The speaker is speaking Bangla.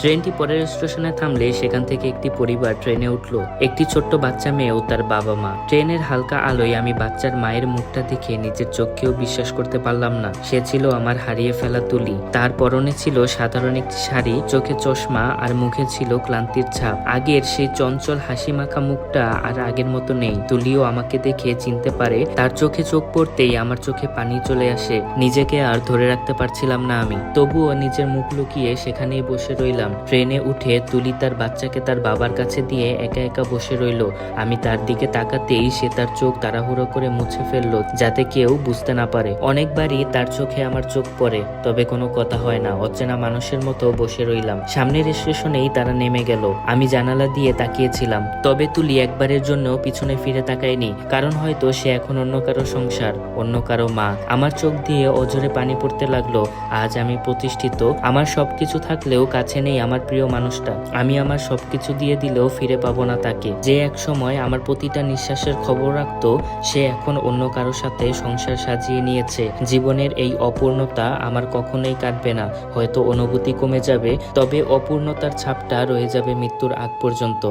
ট্রেনটি পরের স্টেশনে থামলে সেখান থেকে একটি পরিবার ট্রেনে উঠলো। একটি ছোট্ট বাচ্চা মেয়ে ও তার বাবা মা। ট্রেনের হালকা আলোয় আমি বাচ্চার মায়ের মুখটা দেখে নিজের চোখকেও বিশ্বাস করতে পারলাম না। সে ছিল আমার হারিয়ে ফেলা তুলি। তার পরনে ছিল সাধারণ একটি শাড়ি, চোখে চশমা আর মুখে ছিল ক্লান্তির ছাপ। আগের সেই চঞ্চল হাসি মাখা মুখটা আর আগের মতো নেই। তুলিও আমাকে দেখে চিনতে পারে। তার চোখে চোখ পড়তেই আমার চোখে পানি চলে আসে। নিজেকে আর ধরে রাখতে পারছিলাম না আমি। তবুও নিজের মুখ লুকিয়ে সেখানেই বসে রইলাম। ট্রেনে উঠে তুলি তার বাচ্চাকে তার বাবার কাছে দিয়ে একা একা বসে রইল। আমি তার দিকে তাকাতেই সে তার চোখ তাড়াহুড়ো করে মুছে ফেললো, যাতে কেউ বুঝতে না পারে। অনেকবারই তার চোখে আমার চোখ পড়ে, তবে কোনো কথা হয় না। অচেনা মানুষের মতো বসে রইলাম। সামনের স্টেশনেই তারা নেমে গেল। আমি জানালা দিয়ে তাকিয়েছিলাম, তবে তুলি একবারের জন্য পিছনে ফিরে তাকায়নি। কারণ হয়তো সে এখন অন্য কারো সংসার, অন্য কারো মা। আমার চোখ দিয়ে অঝরে পানি পড়তে লাগলো। আজ আমি প্রতিষ্ঠিত, আমার সবকিছু থাকলেও কাছে নেই আমার প্রিয় মানুষটা। আমি আমার সবকিছু দিয়ে দিলেও ফিরে পাবো না তাকে, যে এক সময় আমার প্রতিটা নিঃশ্বাসের খবর রাখতো। সে এখন অন্য কারো সাথে সংসার সাজিয়ে নিয়েছে। জীবনের এই অপূর্ণতা আমার কখনোই কাটবে না। হয়তো অনুভূতি কমে যাবে, তবে অপূর্ণতার ছাপটা রয়ে যাবে মৃত্যুর আগ পর্যন্ত।